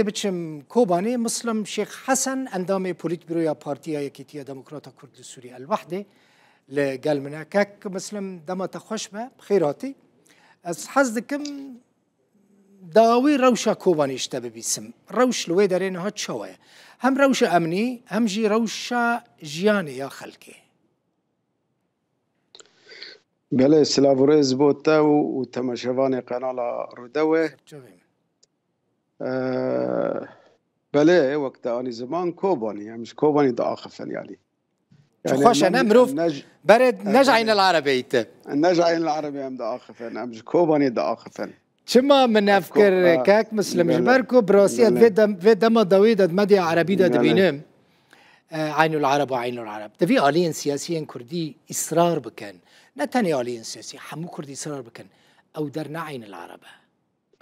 بچم کوبانی مسلم شیخ حسن اندام پولیت بیرویا پارتیا یکیتیا دموکراتا کرد سوریه الوحده لقال منا كاك مسلم دما تخوش به خيراتي از حزدكم داوي روشا كوباني اشتبه بيسم روش لوي دارين هات شوية هم روش امني هم جي روشا جياني يا خلقي بله سلاوريز بوتا وتماشفاني قناة رودوه بله وقت اني زمان كوباني مش كوباني دا اخفن يعني خوش انا مروف برد نجعين العربية نجعين العربية ام دا اخفن مش كوباني دا اخفن شما من افكر كاك مسلم جبركو براسيات في دم دويدة مدي عربي دا دبينم عين العرب وعين العرب تفي آليين سياسيين كردي إصرار بكن نتاني آليين سياسي حمو كردي إصرار بكن أو در نعين العرب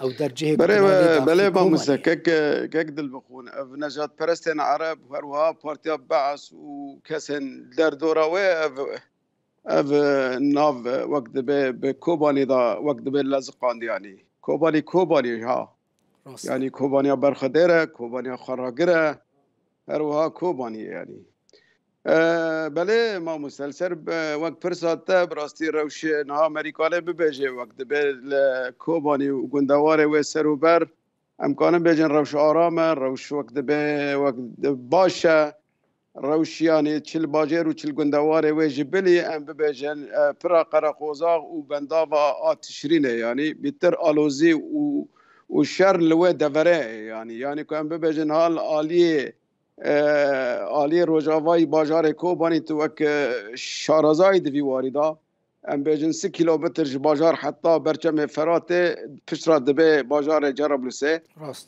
أو در جهة بله با مسكك كاك دل بخون اف نجات پرستين عرب وهروها بارتيا بعث وكسن در دوراوي اف ناف وقت بكوباني دا وقت بلزقان يعني كوباني ها يعني كوباني برخديره كوباني خراقره هروها كوباني يعني بله ما مسلسل وقت فرصته براستي روش نها امریکانه ببیجه وقت به کوبانی و گندواره و سروبر امکانه بیجن روش آرامه روش وقت به وقت باشه روش يعني چل باجر و چل گندواره و جبلی ام ببیجن پرا قرقوزاق و بنداوا آتشرینه يعني بیتر آلوزی و شر لوه دوره يعني که ام ببیجن حال آلیه آلی روجاوای باجار کوبانی تو وک شارزای دوی واریدا ام بیجن 3 کیلومتر باجار حتی برچم فرات پشرا دبه باجار جرابلسه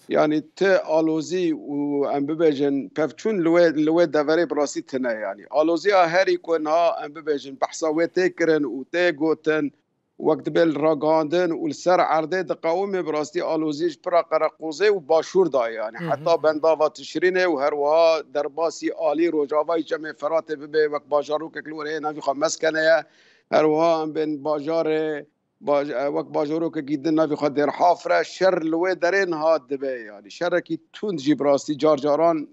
يعني ت آلوزی و ام بیجن پفچون لوه دوره براسی تنه يعني آلوزی هری کنها ام بیجن بحثاوی تکرن و تگوتن وقت بل راگاندن و السر عرضه دقاوم براستی آلوزیش پرا قرقوزه و باشور دا يعني حتی بنداوا تشرینه و هروها درباسی آلی روجاوای جمع فرات ببه وقت باجارو که کلوره نافی خواه مسکنه هروها هم بین وقت باجارو که گیدن نافی خواه در حافره شر لوه درین هاد دبه يعني شر کی تند جی براستی جارجاران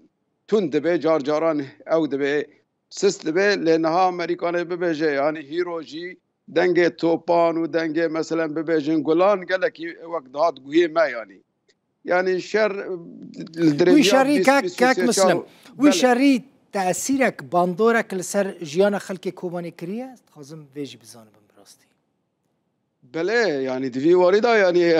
تند دبه جارجاران او دبه سست دبه لنها امریکانه ببه جه يعني هیروجی دنگ توپان و دنگ مثلا ببیجن گلان قال لك وقت هاد قويه ما يعني شر وشري كاك مسلم وشري تأثيرك باندورك لسر جيانا خلق كوباني كريه خازم بيجي بزانه براستي بله يعني دفي وارده يعني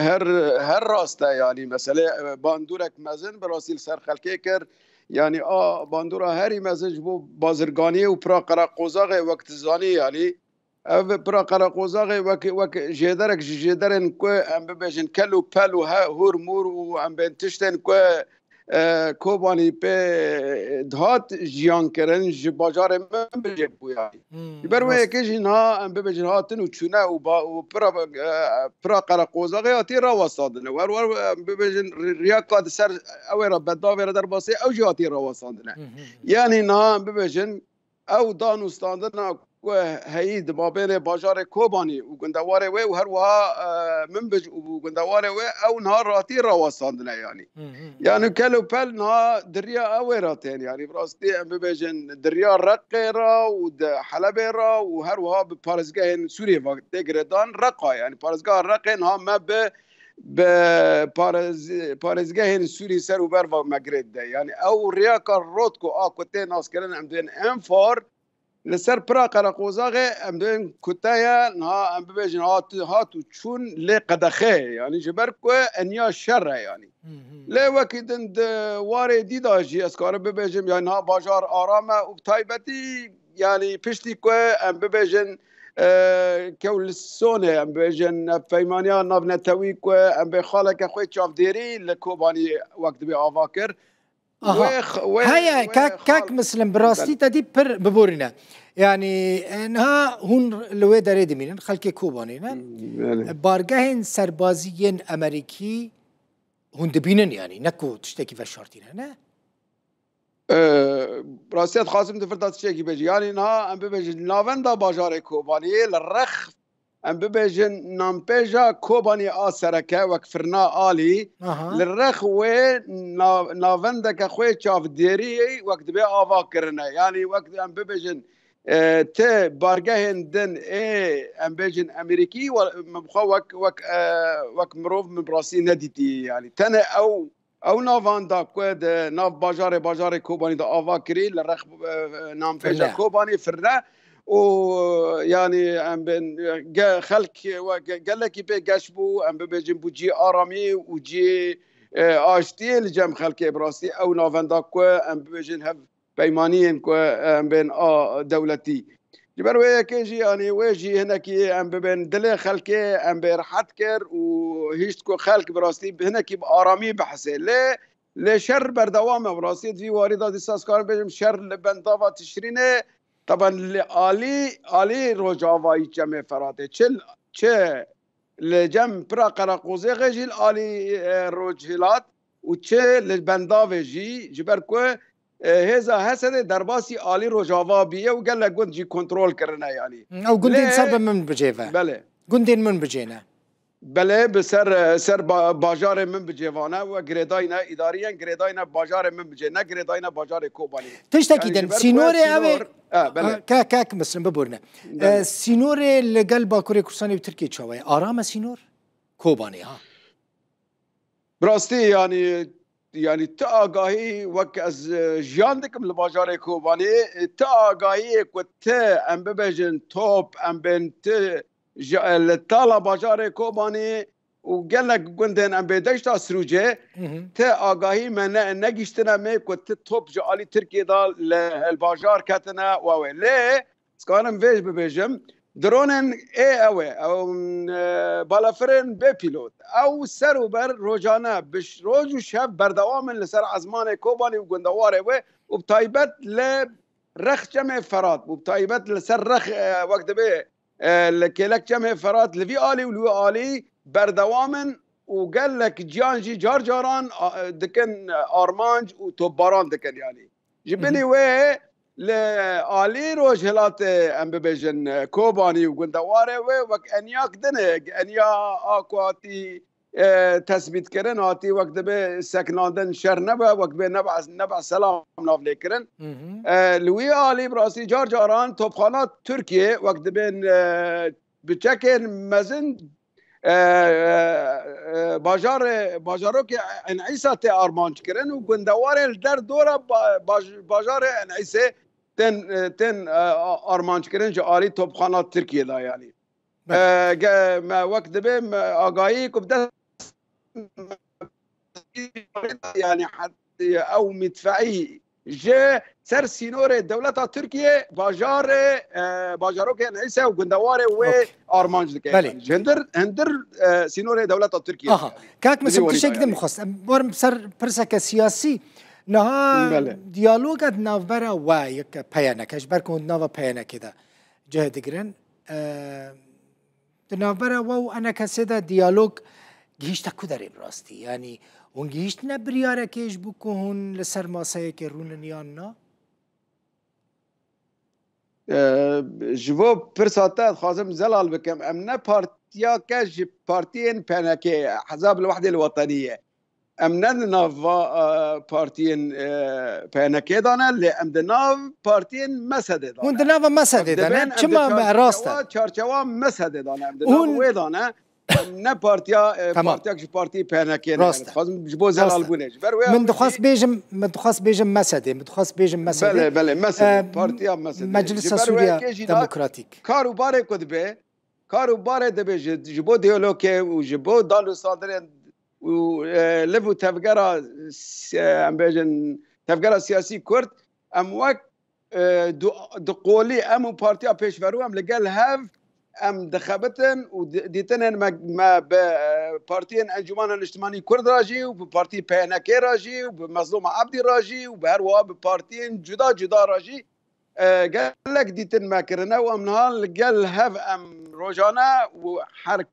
هر راسته يعني مثلا باندورك مزن براسي لسر خلقه كر يعني باندورا هري مزج بو بازرگاني و پرا قراقوزاغ وقت زاني يعني او برا قراقوزاغ وك جدرن كو ام ببجن كلو پلو هور مور و ام بنتشتن كو کوبانی به دهات جیان کردن جباجار من بجه بویایی بروی که جنها ام ببجن هاتن و چونه و پرا قراقوزاغ آتی را واسادنه ور ببجن ریاکات سر او را بداوی را در باسی او جاتی را واسادنه یعنی نا ببجن او دانوستاندن هيد بابين باجار كوباني وقندواره و هروها منبج وقندواره او نهار راتي رواصاندنا يعني كلو بل نها دريا اويراتين يعني براستي ام ببجن دريا رقيرا وحلبيرا وهروها ببارزگاهن سوريا وقت تقردان رقا يعني بارزگاه رقين ها ما بارزگاهن سوري سر وبر و مغرب يعني او رياكا روتكو اكوتين ناس كلن عندن انفار لسر پرا قراقوزاغ ام دوین کتایا نها ام ببیجن هاتو چون لی قدخه يعني جبرکو انیا شر يعني لی وکیدن واره دیدا جی اسکار ببیجن يعني ها باجار آرامه و تایبتی يعني پشتی کو ام ببیجن كول السونة ام بيجن فيمانيا ناف نتوي كو ام بخالك اخوي تشاف ديري لكوباني وقت بي افاكر هيا كاك مسلم براستي تدي بر ببورنا يعني انها هون لوي داري دمين خلك كوباني بارگاهن سربازيين امريكي هون دبينن يعني نكو تشتكي فشارتين نه براستي خاصم دفرتات تشتكي بيجي يعني انها ام بيجي نافندا باجار كوباني للرخ ام ببيجن نامبيجا كوباني آسركه وكفرنا آلي للرخ و نافندك خوي شاف ديري وقت بي آفا كرنا يعني وقت ام ببيجن ت بارجهن دن ام بيجن امريكي ومبخو وك مروف من براسي نديتي يعني تنا او نافاندا كود ناف باجاري كوباني دا آفا كري للرخ نامبيجا كوباني فرنا ويعني ام بين خلق قال لك يبي قشبو ام بيجن بوجي ارامي وجي اشتي الجم خلق براسي او نافندا كو ام بيجن هف بيمانيين كو ام بين دولتي جبر ويا كيجي يعني ويجي هناك ام بين دلي خلق ام برحت كر وهيشت كو خلق براسي هناك بارامي بحسه ليه شر بردوام براسي في وارده ديساس كار بيجم شر لبندافا تشرينه طبعا آلی روجاوایی جمع فراته چه لجم برا قراقوزه غجیل آلی روجهلات و چه لبنداوه جی جبر که هزا حسد درباسی آلی روجاوا بیه و گل گوند جی کنترول کرنه يعني او گوندین سر من بجیوه بله گوندین من بجینه بله بسر باجار من بجیوانه و گریداینا اداریان گریداینا باجار من بجینه گریداینا باجار کوبانی تشتاكيدا سينوري اوي كاك مثلا ببورنا سينوري لقل باكوري كرساني بتركي تشاوي ارام سينور كوباني ها براستي يعني تاغاهي وك از جاندكم لباجار كوباني تاغاهي كنت ام ببجن توب ام بنت الطالة باجار كوباني وقال لك قندن ام بدشتا سروجه تا آگاهی من نگیشتنا می كنت توب جالي تركي دا الباجار كاتنا واوي ليه سكانم فيش ببيجم درونن اوي او بالافرن ببيلوت او سروبر روجانا بش روج وشب بردوام لسر عزمان كوباني وقندواره و بتايبت لرخ جمع فرات وبتايبت لسر رخ وقت بيه لكلك جمع فرات لفي آلي ولو آلي بردوامن وقال لك جانجي جارجاران دكن ارمانج وتوباران دكن يعني جبني وي لآلي روجهلات ام ببيجن كوباني وقندواره وك انياك دنك انيا اكواتي تثبيت كرن آتي وقت به سكناندن شر نبا وقت به نبع سلام نافلي كرن لوي آلي براسي جارجاران توبخانات تركيا وقت بين بچكن مزن باجارو که انعیسا تی آرمانج کرن و گندوار در دورا باجار انعیسه تن آرمانج کرن جو آلی توبخانات ترکیه دا يعني ما وقت به آگاهی که بده يعني حتى او مدفعي جاء سر سينور دولة تركيا باجارو كان عيسى وقندواره وارمانج دكاي هندر سينور دولة تركيا كاك مثلا كل شيء قدام خاص بورم سر برسك سياسي نها ديالوج نافبرا وايك بيانا كاش بركون نافا بيانا كده جهد جرن نافبرا واو انا كسيدا ديالوج گیشت کدری براستی یعنی اون گیشت نبریاره کهش بکن لسر ماسه که رونن یا نه جواب پرساتات خازم زلال بكم امنا بارتيا كاج بارتيين بانكي حزب الوحده الوطنيه امنا نافا بارتيين بانكي دانا اللي امدنا بارتيين مسد دانا وندنا مسد دانا كما راسته چارچوا مسد دانا امدنا ويدانا نه پارتیا پارتی پنکه نه خواستم جبو زلال بونج من دخواست بیجم مسده بله مسده پارتیا مسده مجلس سوریا دموکراتیک کارو باره دبه جبو دیالوگه و جبو دالو صادرین و لبو تفگرا سیاسی کرد ام وقت دقولی امو پارتیا پیشورو ام لگل هف ام دخبتن وديتن ما بارتين انجمان الاجتماعي كرد راجي وبارتي بيناكي راجي وبمظلوم عبدي راجي وبهروا بارتين جدا راجي قال لك ديتن ما كرنا وامنها قال هاف ام روجانا وحرك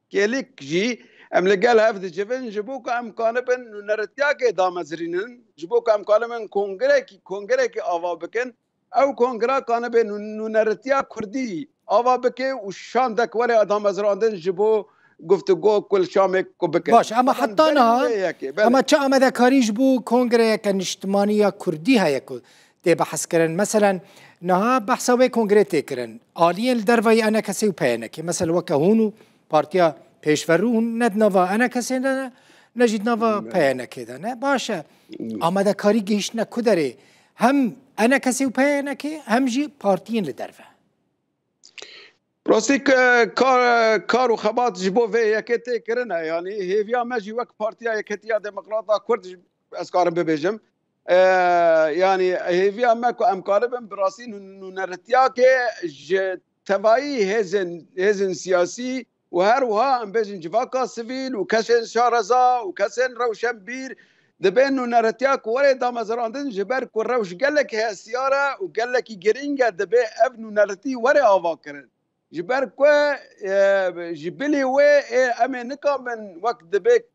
كيلك جي ام قال هاف دجفن جبوك ام كانبن نرتياك دامزرينن جبوك ام كانبن كونغريكي افا بكن او كونغرا كانبن نرتيا كردي آوا بکی و شام دک ولی آدم از راندن جبو گفتگو کل شامک کو بکی باش اما حتی نه اما چه آمده کاریش بو کنگره که اجتماعی کردی های کو ده بحث کردن مثلا نه بحثا و کنگره تکرن عالیه لدروی انا کسی و پیانه که مثلا وکه هونو پارتیا پیشورون ند نوا انا کسی نه نجید نوا پیانه که نه باشه آمده کاری گیش نه کدره هم انا کسی و پیانه که هم جی پارتیین لدروه راستی کار و خبات جبو و یکتی کرنه یعنی هیویا مجی وک پارتیا یکتیا دموکراتا کرد از کارم ببیجم یعنی هیویا مکو امکاربم براسی نونرتیا که توایی هزن سیاسی و هر وها ام بيجن جواكا سيفيل وكسن شارزا وكسن روشن بير دبين نونرتيا كوري دامزراندن جبر كروش قال لك هي السياره وقال لك جرينجا دبي اب نونرتي وري افاكرن جبر كو جبلي و امنيكا من وقت دبي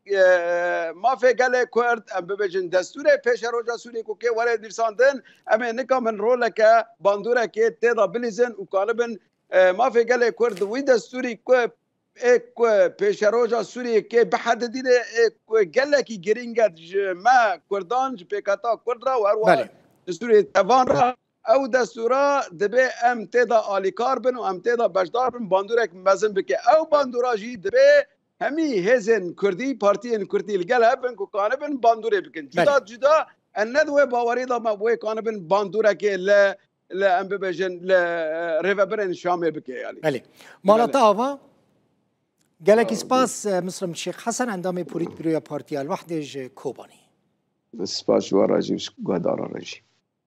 ما في قال كورد ام بيجن دستوري بيشروجا سوري كوكي وري ديرساندن امنيكا من رولك باندورا كي تيدا بليزن وكالبن ما في قال كورد وي دستوري كو ایک پیشروجا سوریه که به حد دیده گله کی گرینگت ما کردان پیکاتا کرد را و هر سوریه توان را او دستورا دبه ام تیدا آلیکار بن و ام تیدا بشدار بن باندورک مزن بکه او باندورا جی دبه همی هزن کردی پارتین کردی لگل هبن که کانه بن باندوره بکن جدا جدا اندوه باوری دا ما بوی کانه بن باندورک ل ام ببجن ل ریوبرن شامه بکه یعنی بله مالتا آوا گلکی سپاس مسلم شیخ حسن اندام پولیت بروی پارتی الوحده کوبانی سپاس و راجی گادارا راجی